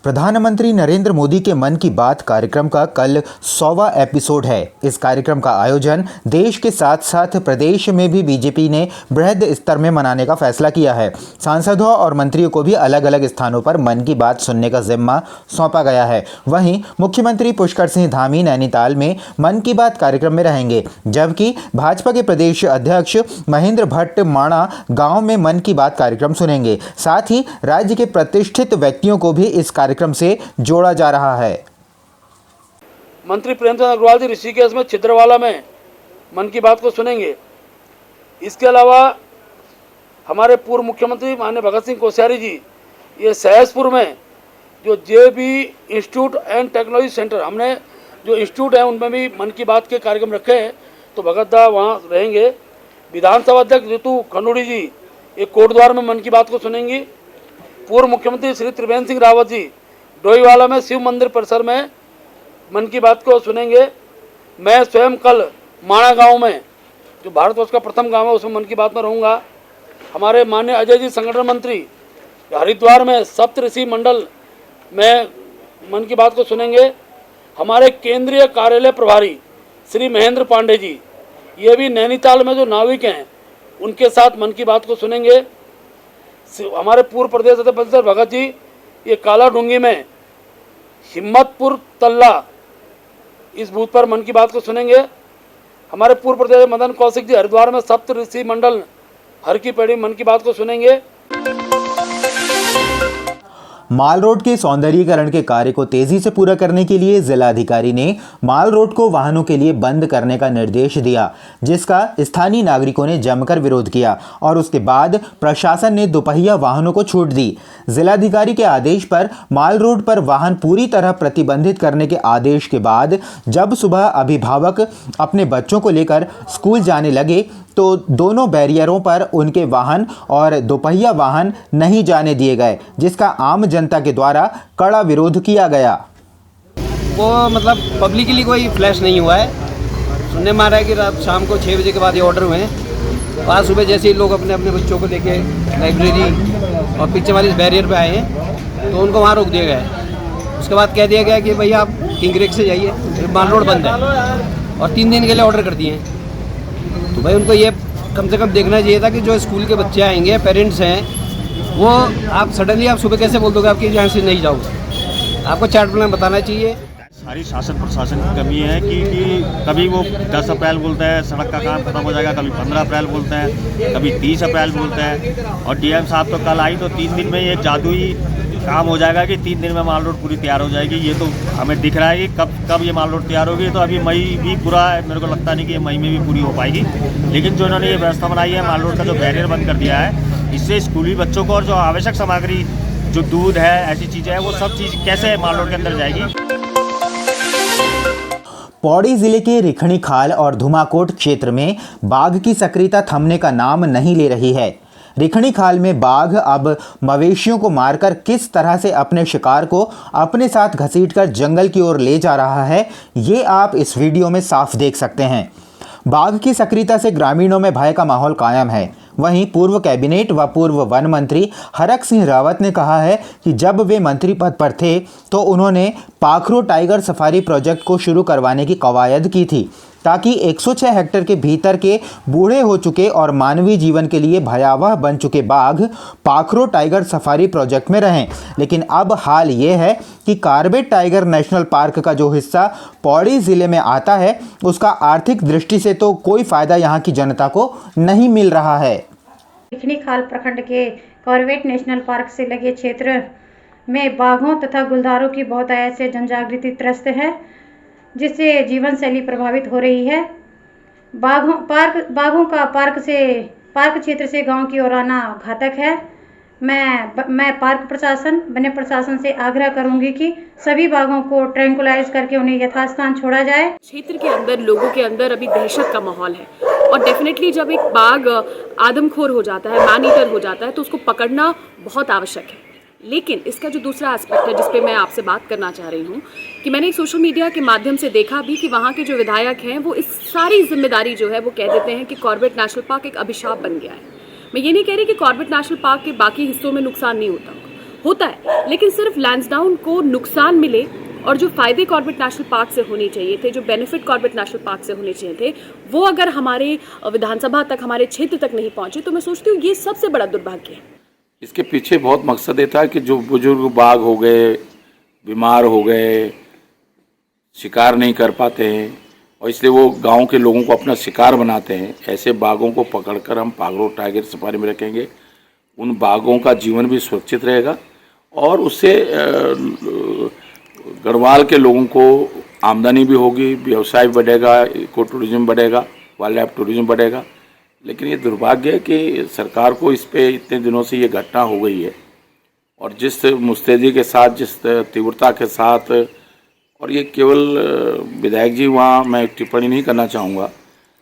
प्रधानमंत्री नरेंद्र मोदी के मन की बात कार्यक्रम का कल 100वां एपिसोड है। इस कार्यक्रम का आयोजन देश के साथ साथ प्रदेश में भी बीजेपी ने बृहद स्तर में मनाने का फैसला किया है। सांसदों और मंत्रियों को भी अलग अलग स्थानों पर मन की बात सुनने का जिम्मा सौंपा गया है। वहीं मुख्यमंत्री पुष्कर सिंह धामी नैनीताल में मन की बात कार्यक्रम में रहेंगे, जबकि भाजपा के प्रदेश अध्यक्ष महेंद्र भट्ट माणा गांव में मन की बात कार्यक्रम सुनेंगे। साथ ही राज्य के प्रतिष्ठित व्यक्तियों को भी इस कार्यक्रम से जोड़ा जा रहा है। मंत्री प्रेमचंद अग्रवाल जी ऋषिकेश में छिद्रवाला में मन की बात को सुनेंगे। इसके अलावा हमारे पूर्व मुख्यमंत्री माननीय भगत सिंह कोश्यारी जी ये सहसपुर में जो JB institute and technology centre, हमने जो इंस्टीट्यूट है उनमें भी मन की बात के कार्यक्रम रखे हैं, तो भगत दा वहाँ रहेंगे। विधानसभा अध्यक्ष ऋतु खंडूड़ी जी एक कोटद्वार में मन की बात को सुनेंगी। पूर्व मुख्यमंत्री श्री त्रिवेंद्र सिंह रावत जी डोईवाला में शिव मंदिर परिसर में मन की बात को सुनेंगे। मैं स्वयं कल माणा गांव में, जो भारतवर्ष का प्रथम गांव है, उसमें मन की बात में रहूँगा। हमारे माननीय अजय जी संगठन मंत्री हरिद्वार में सप्त ऋषि मंडल में मन की बात को सुनेंगे। हमारे केंद्रीय कार्यालय प्रभारी श्री महेंद्र पांडे जी ये भी नैनीताल में जो नाविक हैं उनके साथ मन की बात को सुनेंगे। हमारे पूर्व प्रदेश अध्यक्ष भगत जी ये काला डूंगी में हिम्मतपुर तल्ला इस बूथ पर मन की बात को सुनेंगे। हमारे पूर्व प्रदेश मदन कौशिक जी हरिद्वार में सप्त ऋषि मंडल हर की पेड़ी मन की बात को सुनेंगे। माल रोड के सौंदर्यीकरण के कार्य को तेजी से पूरा करने के लिए जिलाधिकारी ने माल रोड को वाहनों के लिए बंद करने का निर्देश दिया, जिसका स्थानीय नागरिकों ने जमकर विरोध किया और उसके बाद प्रशासन ने दोपहिया वाहनों को छूट दी। जिलाधिकारी के आदेश पर माल रोड पर वाहन पूरी तरह प्रतिबंधित करने के आदेश के बाद जब सुबह अभिभावक अपने बच्चों को लेकर स्कूल जाने लगे तो दोनों बैरियरों पर उनके वाहन और दोपहिया वाहन नहीं जाने दिए गए, जिसका आम जनता के द्वारा कड़ा विरोध किया गया। वो मतलब पब्लिकली कोई फ्लैश नहीं हुआ है। सुनने में आ रहा है कि रात शाम को 6 बजे के बाद ये ऑर्डर हुए हैं। आज सुबह जैसे ही लोग अपने अपने बच्चों को लेके लाइब्रेरी और पीछे वाले बैरियर पे आए हैं तो उनको वहाँ रोक दिया गया है। उसके बाद कह दिया गया कि भैया आप किंग रेक से जाइए, माल रोड बंद है, और 3 दिन के लिए ऑर्डर कर दिए हैं। तो भाई उनको ये कम से कम देखना चाहिए था कि जो स्कूल के बच्चे आएंगे, पेरेंट्स हैं, वो आप सडनली आप सुबह कैसे बोल दोगे आपकी यहाँ से नहीं जाओगे। आपको चार्ट प्लान बताना चाहिए। सारी शासन प्रशासन की कमी है कि कभी वो 10 अप्रैल बोलता है सड़क का काम खत्म हो जाएगा, कभी 15 अप्रैल बोलता है, कभी 30 अप्रैल बोलता है। और DM साहब तो कल आई तो 3 दिन में ये जादुई काम हो जाएगा कि 3 दिन में माल रोड पूरी तैयार हो जाएगी। ये तो हमें दिख रहा है कि कब ये माल रोड तैयार होगी। तो अभी मई भी पूरा है, मेरे को लगता नहीं कि ये मई में भी पूरी हो पाएगी। लेकिन जो इन्होंने ये व्यवस्था बनाई है, माल रोड का जो बैरियर बंद कर दिया है, इससे स्कूली बच्चों को और जो आवश्यक सामग्री जो दूध है, ऐसी चीज़ें हैं, वो सब चीज़ कैसे माल रोड के अंदर जाएगी। पौड़ी जिले के रिखणी खाल और धुमाकोट क्षेत्र में बाघ की सक्रियता थमने का नाम नहीं ले रही है। रिखणी खाल में बाघ अब मवेशियों को मारकर किस तरह से अपने शिकार को अपने साथ घसीटकर जंगल की ओर ले जा रहा है, ये आप इस वीडियो में साफ देख सकते हैं। बाघ की सक्रियता से ग्रामीणों में भय का माहौल कायम है। वहीं पूर्व कैबिनेट व पूर्व वन मंत्री हरक सिंह रावत ने कहा है कि जब वे मंत्री पद पर थे तो उन्होंने पाखरो टाइगर सफारी प्रोजेक्ट को शुरू करवाने की कवायद की थी, ताकि 106 हेक्टेयर के भीतर के बूढ़े हो चुके और मानवीय जीवन के लिए भयावह बन चुके बाघ पाखरो टाइगर सफारी प्रोजेक्ट में रहें। लेकिन अब हाल ये है कि कॉर्बेट टाइगर नेशनल पार्क का जो हिस्सा पौड़ी ज़िले में आता है, उसका आर्थिक दृष्टि से तो कोई फ़ायदा यहाँ की जनता को नहीं मिल रहा है। रिखणी खाल प्रखंड के कॉर्बेट नेशनल पार्क से लगे क्षेत्र में बाघों तथा गुलदारों की बहुत ऐसे जनजागृति त्रस्त है, जिससे जीवन शैली प्रभावित हो रही है। बाघों का पार्क क्षेत्र से गांव की ओर आना घातक है। मैं पार्क प्रशासन, वन्य प्रशासन से आग्रह करूंगी कि सभी बाघों को ट्रैंकुलाइज करके उन्हें यथास्थान छोड़ा जाए। क्षेत्र के अंदर लोगों के अंदर अभी दहशत का माहौल है, और डेफिनेटली जब एक बाघ आदमखोर हो जाता है, मैन ईटर हो जाता है, तो उसको पकड़ना बहुत आवश्यक है। लेकिन इसका जो दूसरा एस्पेक्ट है जिस पे मैं आपसे बात करना चाह रही हूँ कि मैंने सोशल मीडिया के माध्यम से देखा भी कि वहाँ के जो विधायक हैं वो इस सारी जिम्मेदारी जो है वो कह देते हैं कि कॉर्बेट नेशनल पार्क एक अभिशाप बन गया है। मैं ये नहीं कह रही कि कॉर्बेट नेशनल पार्क के बाकी हिस्सों में नुकसान नहीं होता, होता है, लेकिन सिर्फ लैंसडाउन को नुकसान मिले और जो फायदे कॉर्बेट नेशनल पार्क से होने चाहिए थे, जो बेनिफिट कॉर्बेट नेशनल पार्क से होने चाहिए थे, वो अगर हमारे विधानसभा तक, हमारे क्षेत्र तक नहीं पहुंचे, तो मैं सोचती हूँ ये सबसे बड़ा दुर्भाग्य है। इसके पीछे बहुत मकसद ये था कि जो बुजुर्ग बाघ हो गए, बीमार हो गए, शिकार नहीं कर पाते हैं और इसलिए वो गांव के लोगों को अपना शिकार बनाते हैं, ऐसे बाघों को पकड़कर हम पागलो टाइगर सफारी में रखेंगे। उन बाघों का जीवन भी सुरक्षित रहेगा और उससे गढ़वाल के लोगों को आमदनी भी होगी, व्यवसाय भी बढ़ेगा, इको टूरिज्म बढ़ेगा, वाइल्ड लाइफ टूरिज्म बढ़ेगा। लेकिन ये दुर्भाग्य है कि सरकार को इस पे इतने दिनों से ये घटना हो गई है और जिस मुस्तैदी के साथ, जिस तीव्रता के साथ, और ये केवल विधायक जी, वहाँ मैं टिप्पणी नहीं करना चाहूँगा,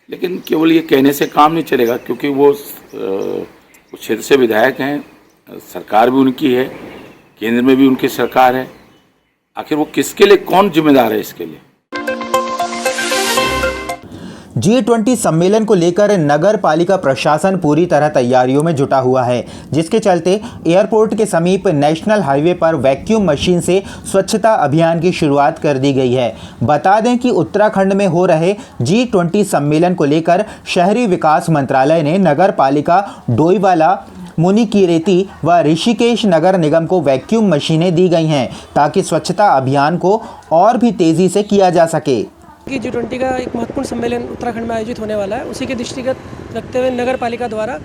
लेकिन केवल ये कहने से काम नहीं चलेगा क्योंकि वो क्षेत्र से विधायक हैं, सरकार भी उनकी है, केंद्र में भी उनकी सरकार है। आखिर वो किसके लिए, कौन जिम्मेदार है इसके लिए? G20 सम्मेलन को लेकर नगर पालिका प्रशासन पूरी तरह तैयारियों में जुटा हुआ है, जिसके चलते एयरपोर्ट के समीप नेशनल हाईवे पर वैक्यूम मशीन से स्वच्छता अभियान की शुरुआत कर दी गई है। बता दें कि उत्तराखंड में हो रहे G20 सम्मेलन को लेकर शहरी विकास मंत्रालय ने नगर पालिका डोईवाला, मुनिकीरेती व ऋषिकेश नगर निगम को वैक्यूम मशीनें दी गई हैं ताकि स्वच्छता अभियान को और भी तेज़ी से किया जा सके। कि G20 का एक महत्वपूर्ण सम्मेलन उत्तराखंड में आयोजित होने वाला है, उसी के दृष्टिगत रखते हुए नगर पालिका द्वारा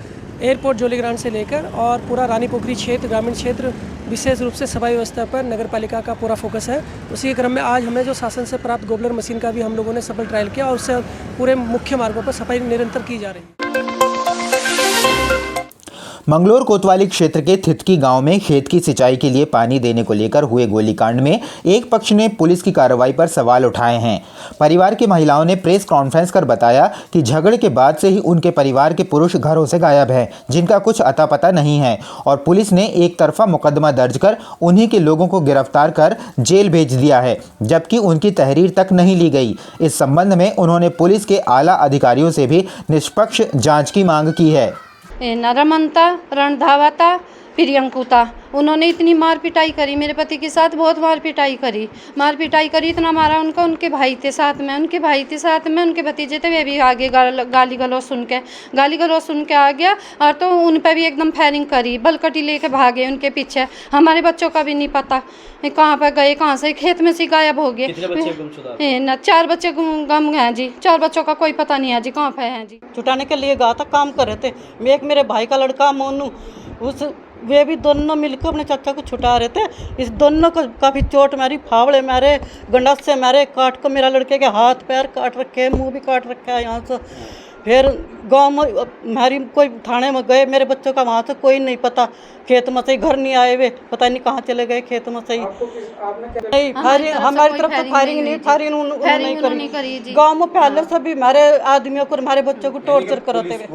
एयरपोर्ट जोलीग्रांट से लेकर और पूरा रानी पोखरी क्षेत्र, ग्रामीण क्षेत्र, विशेष रूप से सफाई व्यवस्था पर नगर पालिका का पूरा फोकस है। उसी के क्रम में आज हमें जो शासन से प्राप्त गोबलर मशीन का भी हम लोगों ने सफल ट्रायल किया और उससे पूरे मुख्य मार्गों पर सफाई निरंतर की जा रही है। मंगलोर कोतवाली क्षेत्र के थितकी गांव में खेत की सिंचाई के लिए पानी देने को लेकर हुए गोलीकांड में एक पक्ष ने पुलिस की कार्रवाई पर सवाल उठाए हैं। परिवार की महिलाओं ने प्रेस कॉन्फ्रेंस कर बताया कि झगड़े के बाद से ही उनके परिवार के पुरुष घरों से गायब हैं, जिनका कुछ अता पता नहीं है और पुलिस ने एक तरफा मुकदमा दर्ज कर उन्हीं के लोगों को गिरफ्तार कर जेल भेज दिया है, जबकि उनकी तहरीर तक नहीं ली गई। इस संबंध में उन्होंने पुलिस के आला अधिकारियों से भी निष्पक्ष जाँच की मांग की है। नरमंता, रणधावाता, प्रियंकुता, उन्होंने इतनी मार पिटाई करी, मेरे पति के साथ बहुत मार पिटाई करी, इतना मारा उनको। उनके भाई थे साथ में, उनके भतीजे थे, वे भी आगे गाली गलौज सुन के आ गया और तो उन पर भी एकदम फायरिंग करी, बलकटी लेके भागे उनके पीछे। हमारे बच्चों का भी नहीं पता कहाँ पर गए, कहाँ से खेत में से गायब हो गए। 4 बच्चे गम हैं जी, 4 बच्चों का कोई पता नहीं है जी कहाँ पे हैं जी। छुटाने के लिए गया था, काम कर रहे थे। एक मेरे भाई का लड़का मोनू, वे भी दोनों मिलकर अपने चाचा को छुटा रहे थे। इस दोनों को काफ़ी चोट मारी, फावड़े मारे, गंडासे मारे, काट को मेरा लड़के के हाथ पैर काट रखे, मुंह भी काट रखा है यहाँ से। फिर गांव में हमारी कोई थाने में गए, मेरे बच्चों का वहाँ से कोई नहीं पता, खेत में से घर नहीं आए हुए, पता नहीं कहाँ चले गए खेत में से। नहीं फायरिंग हमारी तरफ से फायरिंग नहीं करी। गाँव में पहले से भी हमारे आदमियों को, हमारे बच्चों को टॉर्चर कराते हुए।